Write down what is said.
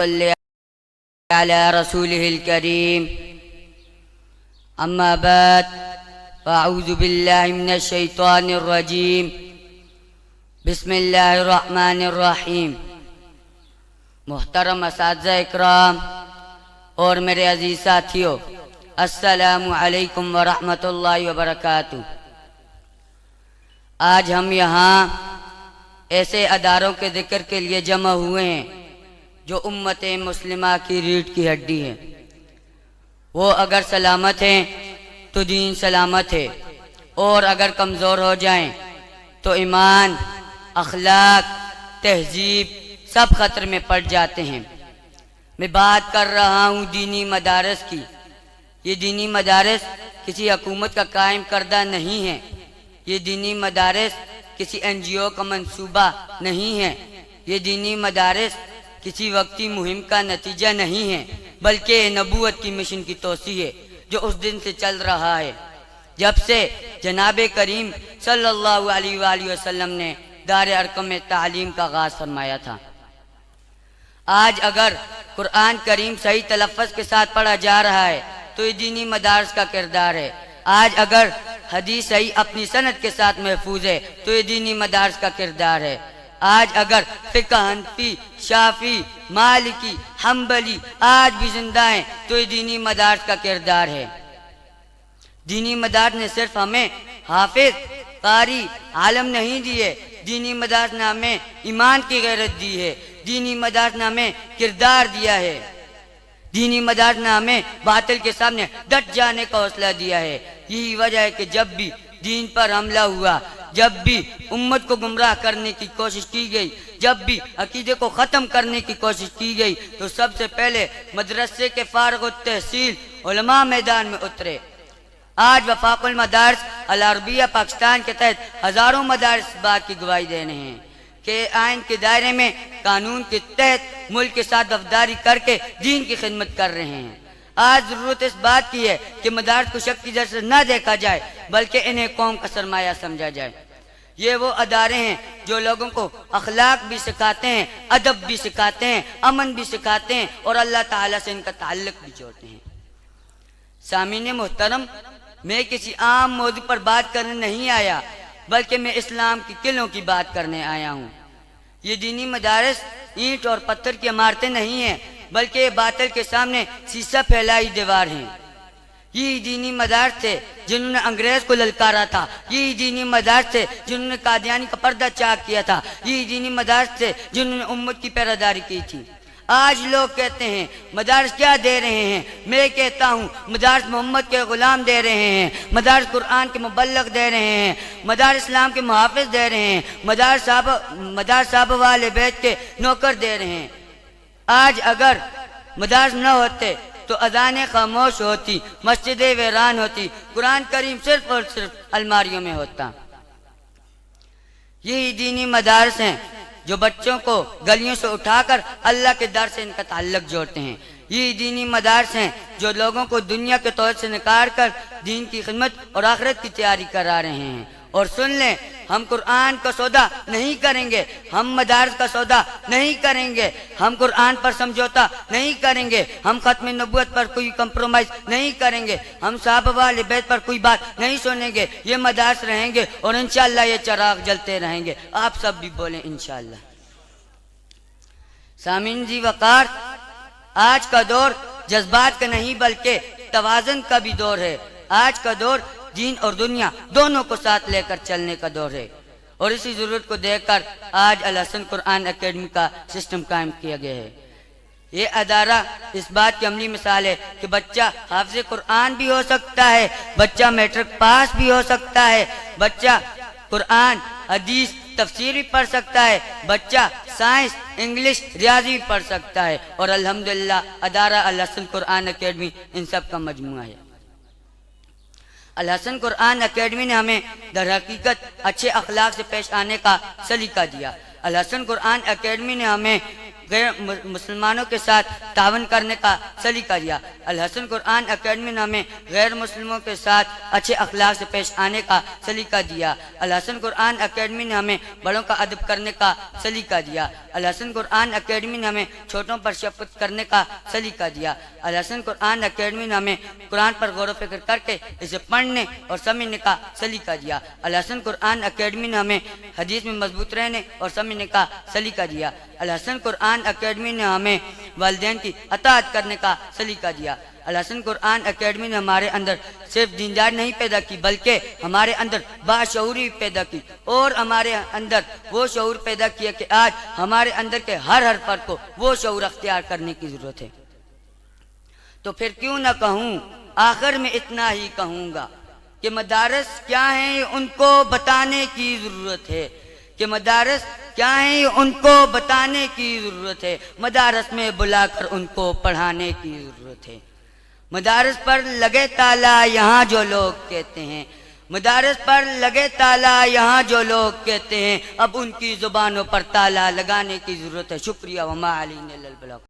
صلی علی رسوله الكریم اما بعد فاعوذ باللہ من الشیطان الرجیم بسم اللہ الرحمن الرحیم۔ محترم اساتذہ اکرام اور میرے عزیز ساتھیوں، السلام علیکم ورحمۃ اللہ وبرکاتہ۔ آج ہم یہاں ایسے اداروں کے ذکر کے لیے جمع ہوئے ہیں جو امت مسلمہ کی ریڑھ کی ہڈی ہیں۔ وہ اگر سلامت ہیں تو دین سلامت ہے، اور اگر کمزور ہو جائیں تو ایمان، اخلاق، تہذیب سب خطر میں پڑ جاتے ہیں۔ میں بات کر رہا ہوں دینی مدارس کی۔ یہ دینی مدارس کسی حکومت کا قائم کردہ نہیں ہے، یہ دینی مدارس کسی NGO کا منصوبہ نہیں ہے، یہ دینی مدارس کسی وقتی مہم کا نتیجہ نہیں ہے، بلکہ نبوت کی مشن کی توسیع ہے جو اس دن سے چل رہا ہے جب سے جناب کریم صلی اللہ علیہ وآلہ وسلم نے دار ارقم میں تعلیم کا آغاز فرمایا تھا۔ آج اگر قرآن کریم صحیح تلفظ کے ساتھ پڑھا جا رہا ہے تو یہ دینی مدارس کا کردار ہے۔ آج اگر حدیث صحیح اپنی سند کے ساتھ محفوظ ہے تو یہ دینی مدارس کا کردار ہے۔ آج اگر فقہ حنفی، شافعی، مالکی، حنبلی آج بھی زندہ ہیں تو یہ دینی مدارس کا کردار ہے۔ دینی مدارس نے صرف ہمیں حافظ، قاری، عالم نہیں دیے، دینی مدارس نے ہمیں ایمان کی غیرت دی ہے، دینی مدارس نے ہمیں کردار دیا ہے، دینی مدارس نے ہمیں باطل کے سامنے ڈٹ جانے کا حوصلہ دیا ہے۔ یہی وجہ ہے کہ جب بھی دین پر حملہ ہوا، جب بھی امت کو گمراہ کرنے کی کوشش کی گئی، جب بھی عقیدے کو ختم کرنے کی کوشش کی گئی، تو سب سے پہلے مدرسے کے فارغ التحصیل علماء میدان میں اترے۔ آج وفاق المدارس العربیہ پاکستان کے تحت ہزاروں مدارس اس بات کی گواہی دے رہے ہیں کہ آئین کے دائرے میں قانون کے تحت ملک کے ساتھ وفاداری کر کے دین کی خدمت کر رہے ہیں۔ آج ضرورت اس بات کی ہے کہ مدارس کو شک کی نظر سے نہ دیکھا جائے بلکہ انہیں قوم کا سرمایہ سمجھا جائے۔ یہ وہ ادارے ہیں جو لوگوں کو اخلاق بھی سکھاتے ہیں، ادب بھی سکھاتے ہیں، امن بھی سکھاتے ہیں اور اللہ تعالیٰ سے ان کا تعلق بھی جوڑتے ہیں۔ سامعین محترم، میں کسی عام موضوع پر بات کرنے نہیں آیا بلکہ میں اسلام کی قلعوں کی بات کرنے آیا ہوں۔ یہ دینی مدارس اینٹ اور پتھر کی عمارتیں نہیں ہیں بلکہ یہ باطل کے سامنے سیسہ پھیلائی دیوار ہیں۔ یہی دینی مدارس تھے جنہوں نے انگریز کو للکارا تھا، یہی دینی مدارس تھے جنہوں نے قادیانی کا پردہ چاک کیا تھا، یہی دینی مدارس تھے جنہوں نے امت کی پیراداری کی تھی۔ آج لوگ کہتے ہیں مدارس کیا دے رہے ہیں؟ میں کہتا ہوں مدارس محمد کے غلام دے رہے ہیں، مدارس قرآن کے مبلغ دے رہے ہیں، مدارس اسلام کے محافظ دے رہے ہیں، مدارس صحابہ والے بیت کے نوکر دے رہے ہیں۔ آج اگر مدارس نہ ہوتے تو اذانیں خاموش ہوتی، مسجدیں ویران ہوتی، قرآن کریم صرف اور صرف الماریوں میں ہوتا۔ یہی دینی مدارس ہیں جو بچوں کو گلیوں سے اٹھا کر اللہ کے در سے ان کا تعلق جوڑتے ہیں۔ یہی دینی مدارس ہیں جو لوگوں کو دنیا کے طور سے نکار کر دین کی خدمت اور آخرت کی تیاری کرا رہے ہیں۔ اور سن لیں، ہم قرآن کا سودا نہیں کریں گے، ہم مدارس کا سودا نہیں کریں گے، ہم قرآن پر سمجھوتا نہیں کریں گے، ہم ختم نبوت پر کوئی کمپرومائز نہیں کریں گے، ہم صحابہ والے بیت پر کوئی بات نہیں سنیں گے۔ یہ مدارس رہیں گے اور انشاءاللہ یہ چراغ جلتے رہیں گے۔ آپ سب بھی بولیں انشاءاللہ۔ سامعین جی وقار، آج کا دور جذبات کا نہیں بلکہ توازن کا بھی دور ہے۔ آج کا دور دین اور دنیا دونوں کو ساتھ لے کر چلنے کا دور ہے، اور اسی ضرورت کو دیکھ کر آج الحسن قرآن اکیڈمی کا سسٹم قائم کیا گیا ہے۔ یہ ادارہ اس بات کی عملی مثال ہے کہ بچہ حافظ قرآن بھی ہو سکتا ہے، بچہ میٹرک پاس بھی ہو سکتا ہے، بچہ قرآن، حدیث، تفسیر بھی پڑھ سکتا ہے، بچہ سائنس، انگلش، ریاضی بھی پڑھ سکتا ہے، اور الحمدللہ ادارہ الحسن قرآن اکیڈمی ان سب کا مجموعہ ہے۔ الحسن قرآن اکیڈمی نے ہمیں در حقیقت اچھے اخلاق سے پیش آنے کا سلیقہ دیا۔ الحسن قرآن اکیڈمی نے ہمیں غیر مسلمانوں کے ساتھ تعاون کرنے کا سلیقہ دیا۔ الحسن قرآن اکیڈمی نے ہمیں غیر مسلموں کے ساتھ اچھے اخلاق سے پیش آنے کا سلیقہ دیا۔ الحسن قرآن اکیڈمی نے ہمیں بڑوں کا ادب کرنے کا سلیقہ دیا۔ الحسن قرآن اکیڈمی نے ہمیں چھوٹوں پر شفقت کرنے کا سلیقہ دیا۔ الحسن قرآن اکیڈمی نے ہمیں قرآن پر غور و فکر کر کے اسے پڑھنے اور سمجھنے کا سلیقہ دیا۔ الحسن قرآن اکیڈمی نے ہمیں حدیث میں مضبوط رہنے اور سمجھنے کا سلیقہ دیا۔ الحسن قرآن اکیڈمی نے ہمیں والدین کی اطاعت کرنے کا سلیقہ دیا۔ الحسن قرآن اکیڈمی نے ہمارے اندر صرف دیندار نہیں پیدا کی بلکہ ہمارے اندر باشعوری پیدا کی، اور ہمارے اندر وہ شعور پیدا کیا کہ آج ہمارے اندر کے ہر فرد کو وہ شعور اختیار کرنے کی ضرورت ہے۔ تو پھر کیوں نہ کہوں، آخر میں اتنا ہی کہوں گا کہ مدارس کیا ہیں ان کو بتانے کی ضرورت ہے، کہ مدارس کیا ہیں ان کو بتانے کی ضرورت ہے، مدارس میں بلا کر ان کو پڑھانے کی ضرورت ہے۔ مدارس پر لگے تالا یہاں جو لوگ کہتے ہیں، مدارس پر لگے تالا یہاں جو لوگ کہتے ہیں، اب ان کی زبانوں پر تالا لگانے کی ضرورت ہے۔ شکریہ، وما علینا الا البلاغ۔